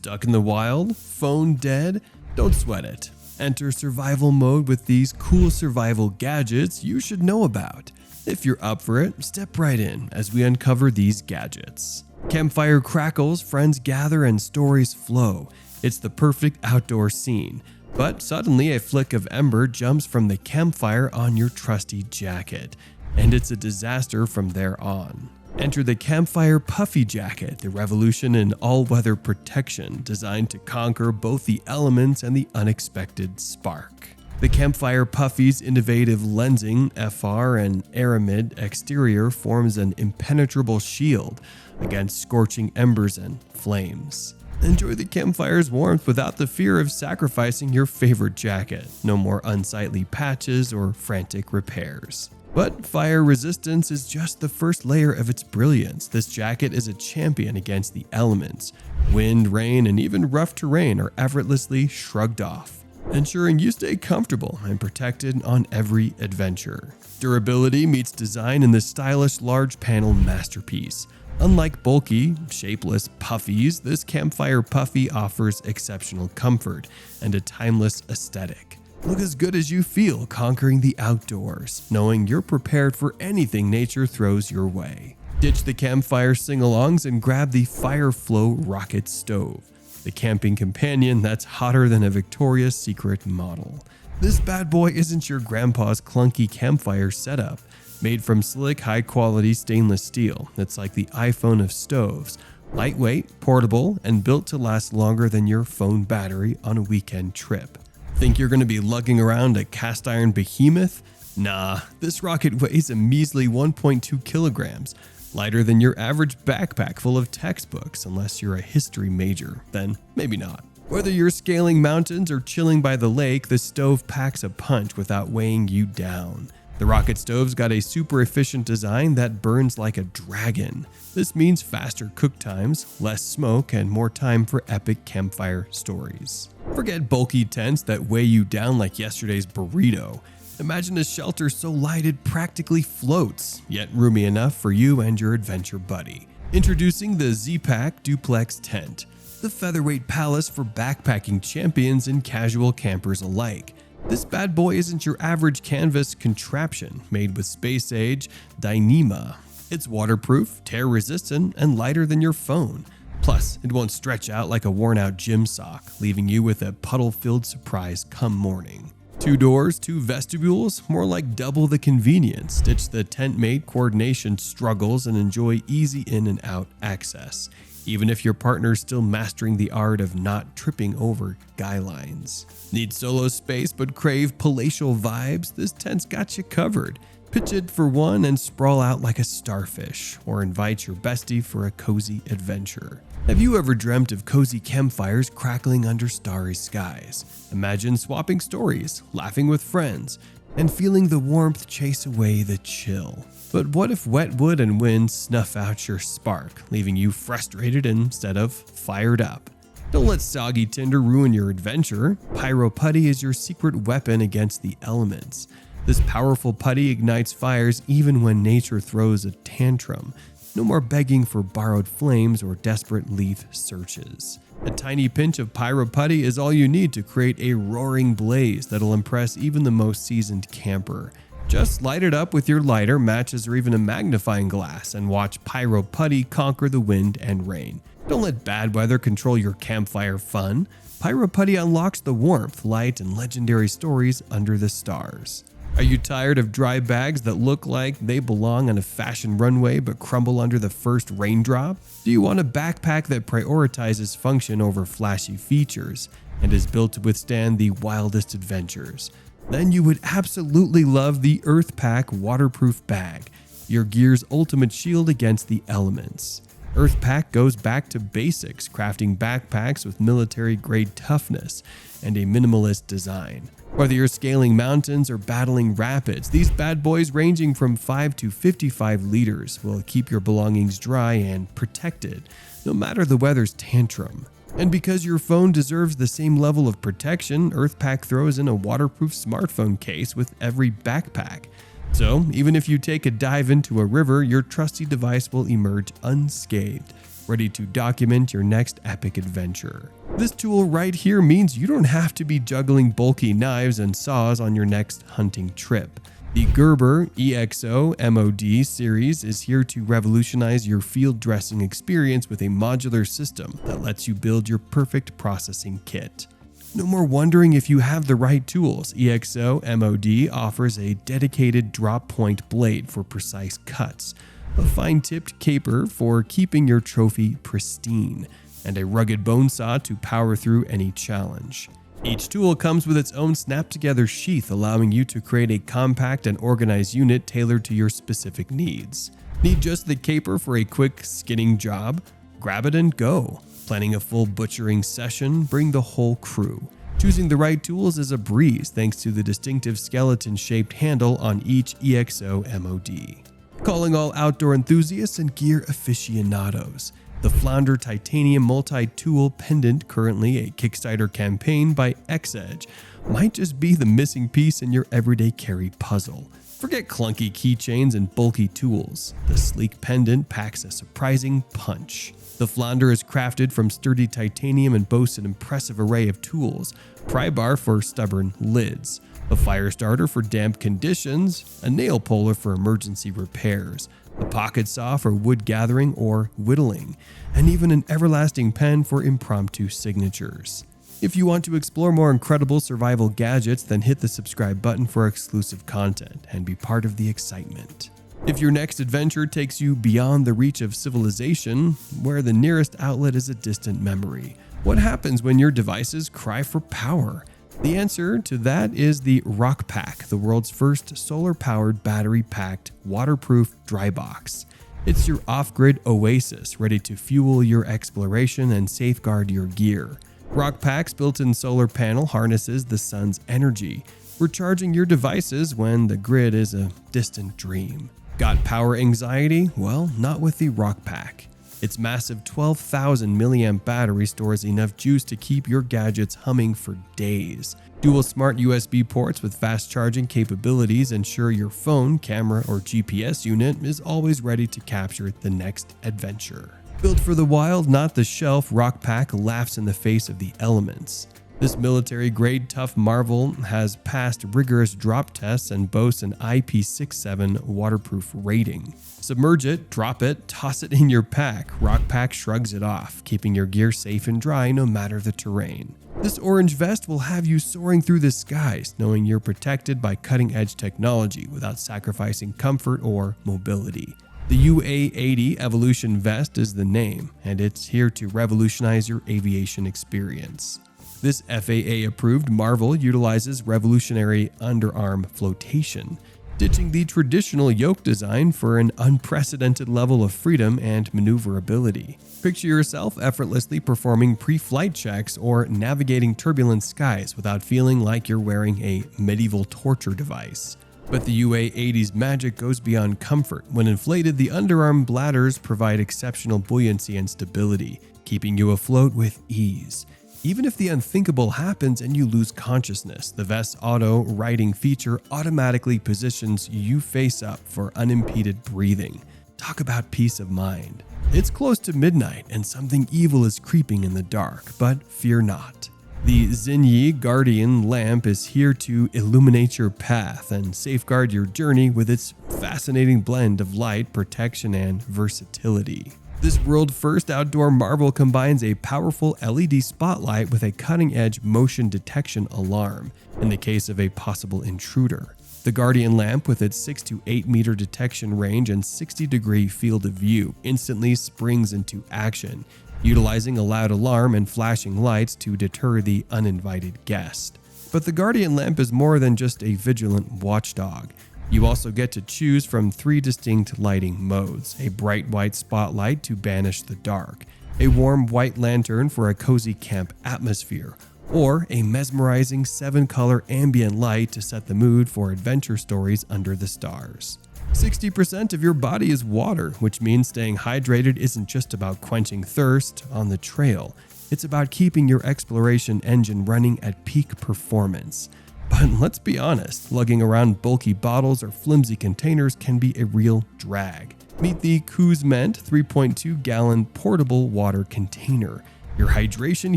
Stuck in the wild? Phone dead? Don't sweat it. Enter survival mode with these cool survival gadgets you should know about. If you're up for it, step right in as we uncover these gadgets. Campfire crackles, friends gather, and stories flow. It's the perfect outdoor scene. But suddenly a flick of ember jumps from the campfire on your trusty jacket, and it's a disaster from there on. Enter the Campfire Puffy Jacket, the revolution in all-weather protection designed to conquer both the elements and the unexpected spark. The Campfire Puffy's innovative lensing, FR, and aramid exterior forms an impenetrable shield against scorching embers and flames. Enjoy the campfire's warmth without the fear of sacrificing your favorite jacket. No more unsightly patches or frantic repairs. But fire resistance is just the first layer of its brilliance. This jacket is a champion against the elements. Wind, rain, and even rough terrain are effortlessly shrugged off, ensuring you stay comfortable and protected on every adventure. Durability meets design in this stylish large panel masterpiece. Unlike bulky, shapeless puffies, this Campfire Puffy offers exceptional comfort and a timeless aesthetic. Look as good as you feel conquering the outdoors, knowing you're prepared for anything nature throws your way. Ditch the campfire sing-alongs and grab the Fireflow rocket stove, the camping companion that's hotter than a Victoria's Secret model. This bad boy isn't your grandpa's clunky campfire setup. Made from slick, high-quality stainless steel, it's like the iPhone of stoves. Lightweight, portable, and built to last longer than your phone battery on a weekend trip. Think you're going to be lugging around a cast iron behemoth? Nah, this rocket weighs a measly 1.2 kilograms, lighter than your average backpack full of textbooks unless you're a history major, then maybe not. Whether you're scaling mountains or chilling by the lake, the stove packs a punch without weighing you down. The rocket stove's got a super efficient design that burns like a dragon. This means faster cook times, less smoke, and more time for epic campfire stories. Forget bulky tents that weigh you down like yesterday's burrito. Imagine a shelter so light it practically floats, yet roomy enough for you and your adventure buddy. Introducing the Z-Pack Duplex Tent, the featherweight palace for backpacking champions and casual campers alike. This bad boy isn't your average canvas contraption made with space-age Dyneema. It's waterproof, tear-resistant, and lighter than your phone. Plus, it won't stretch out like a worn-out gym sock, leaving you with a puddle-filled surprise come morning. 2 doors, 2 vestibules, more like double the convenience. Ditch the tent-mate coordination struggles and enjoy easy in and out access, even if your partner's still mastering the art of not tripping over guy lines. Need solo space but crave palatial vibes? This tent's got you covered. Pitch it for one and sprawl out like a starfish, or invite your bestie for a cozy adventure. Have you ever dreamt of cozy campfires crackling under starry skies? Imagine swapping stories, laughing with friends, and feeling the warmth chase away the chill. But what if wet wood and wind snuff out your spark, leaving you frustrated instead of fired up? Don't let soggy tinder ruin your adventure. Pyro Putty is your secret weapon against the elements. This powerful putty ignites fires even when nature throws a tantrum. No more begging for borrowed flames or desperate leaf searches. A tiny pinch of Pyro Putty is all you need to create a roaring blaze that'll impress even the most seasoned camper. Just light it up with your lighter, matches, or even a magnifying glass and watch Pyro Putty conquer the wind and rain. Don't let bad weather control your campfire fun. Pyro Putty unlocks the warmth, light, and legendary stories under the stars. Are you tired of dry bags that look like they belong on a fashion runway but crumble under the first raindrop? Do you want a backpack that prioritizes function over flashy features and is built to withstand the wildest adventures? Then you would absolutely love the EarthPack waterproof bag, your gear's ultimate shield against the elements. EarthPack goes back to basics, crafting backpacks with military-grade toughness and a minimalist design. Whether you're scaling mountains or battling rapids, these bad boys ranging from 5 to 55 liters will keep your belongings dry and protected, no matter the weather's tantrum. And because your phone deserves the same level of protection, EarthPack throws in a waterproof smartphone case with every backpack. So, even if you take a dive into a river, your trusty device will emerge unscathed. ready to document your next epic adventure. This tool right here means you don't have to be juggling bulky knives and saws on your next hunting trip. The Gerber EXO MOD series is here to revolutionize your field dressing experience with a modular system that lets you build your perfect processing kit. No more wondering if you have the right tools. EXO MOD offers a dedicated drop point blade for precise cuts, a fine-tipped caper for keeping your trophy pristine, and a rugged bone saw to power through any challenge. Each tool comes with its own snap-together sheath, allowing you to create a compact and organized unit tailored to your specific needs. Need just the caper for a quick skinning job? Grab it and go. Planning a full butchering session? Bring the whole crew. Choosing the right tools is a breeze thanks to the distinctive skeleton-shaped handle on each EXO MOD. Calling all outdoor enthusiasts and gear aficionados. The Flounder Titanium Multi-Tool Pendant, currently a Kickstarter campaign by Xedge, might just be the missing piece in your everyday carry puzzle. Forget clunky keychains and bulky tools. The sleek pendant packs a surprising punch. The Flounder is crafted from sturdy titanium and boasts an impressive array of tools: pry bar for stubborn lids, a fire starter for damp conditions, a nail puller for emergency repairs, a pocket saw for wood gathering or whittling, and even an everlasting pen for impromptu signatures. If you want to explore more incredible survival gadgets, then hit the subscribe button for exclusive content and be part of the excitement. If your next adventure takes you beyond the reach of civilization, where the nearest outlet is a distant memory, what happens when your devices cry for power? The answer to that is the Rockpack, the world's first solar-powered, battery-packed, waterproof dry box. It's your off-grid oasis, ready to fuel your exploration and safeguard your gear. Rockpack's built-in solar panel harnesses the sun's energy, recharging your devices when the grid is a distant dream. Got power anxiety? Well, not with the Rockpack. Its massive 12,000 milliamp battery stores enough juice to keep your gadgets humming for days. Dual smart USB ports with fast charging capabilities ensure your phone, camera, or GPS unit is always ready to capture the next adventure. Built for the wild, not the shelf, Rockpack laughs in the face of the elements. This military-grade tough marvel has passed rigorous drop tests and boasts an IP67 waterproof rating. Submerge it, drop it, toss it in your pack. Rockpack shrugs it off, keeping your gear safe and dry no matter the terrain. This orange vest will have you soaring through the skies, knowing you're protected by cutting-edge technology without sacrificing comfort or mobility. The UA-80 Evolution Vest is the name, and it's here to revolutionize your aviation experience. This FAA-approved marvel utilizes revolutionary underarm flotation, ditching the traditional yoke design for an unprecedented level of freedom and maneuverability. Picture yourself effortlessly performing pre-flight checks or navigating turbulent skies without feeling like you're wearing a medieval torture device. But the UA-80's magic goes beyond comfort. When inflated, the underarm bladders provide exceptional buoyancy and stability, keeping you afloat with ease. Even if the unthinkable happens and you lose consciousness, the vest's auto-righting feature automatically positions you face up for unimpeded breathing. Talk about peace of mind. It's close to midnight and something evil is creeping in the dark, but fear not. The Xinye Guardian Lamp is here to illuminate your path and safeguard your journey with its fascinating blend of light, protection, and versatility. This world-first outdoor marvel combines a powerful LED spotlight with a cutting-edge motion detection alarm in the case of a possible intruder. The Guardian Lamp, with its 6 to 8 meter detection range and 60-degree field of view, instantly springs into action, utilizing a loud alarm and flashing lights to deter the uninvited guest. But the Guardian Lamp is more than just a vigilant watchdog. You also get to choose from 3 distinct lighting modes: a bright white spotlight to banish the dark, a warm white lantern for a cozy camp atmosphere, or a mesmerizing 7-color ambient light to set the mood for adventure stories under the stars. 60% of your body is water, which means staying hydrated isn't just about quenching thirst on the trail. It's about keeping your exploration engine running at peak performance. But let's be honest, lugging around bulky bottles or flimsy containers can be a real drag. Meet the Coozment 3.2-gallon portable water container, your hydration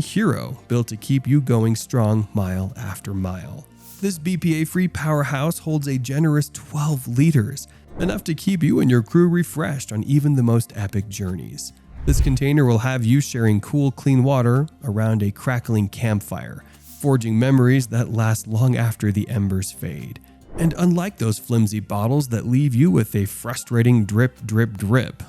hero built to keep you going strong mile after mile. This BPA-free powerhouse holds a generous 12 liters, enough to keep you and your crew refreshed on even the most epic journeys. This container will have you sharing cool, clean water around a crackling campfire, forging memories that last long after the embers fade. And unlike those flimsy bottles that leave you with a frustrating drip, drip, drip,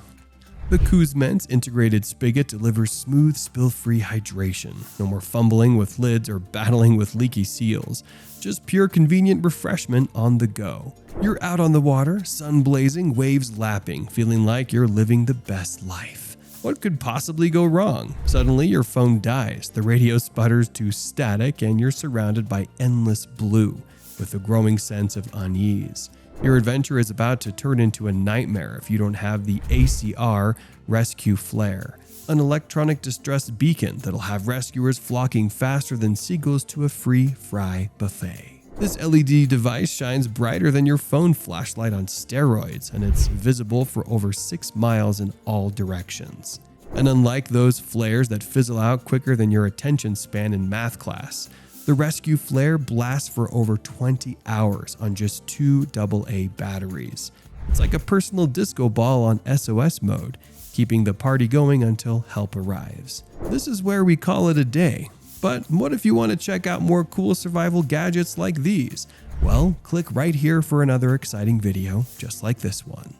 the Coozment's integrated spigot delivers smooth, spill-free hydration. No more fumbling with lids or battling with leaky seals. Just pure, convenient refreshment on the go. You're out on the water, sun blazing, waves lapping, feeling like you're living the best life. What could possibly go wrong? Suddenly your phone dies, the radio sputters to static, and you're surrounded by endless blue, with a growing sense of unease. Your adventure is about to turn into a nightmare if you don't have the ACR Rescue Flare, an electronic distress beacon that'll have rescuers flocking faster than seagulls to a free fry buffet. This LED device shines brighter than your phone flashlight on steroids, and it's visible for over 6 miles in all directions. And unlike those flares that fizzle out quicker than your attention span in math class, the Rescue Flare blasts for over 20 hours on just 2 AA batteries. It's like a personal disco ball on SOS mode, keeping the party going until help arrives. This is where we call it a day. But what if you want to check out more cool survival gadgets like these? Well, click right here for another exciting video just like this one.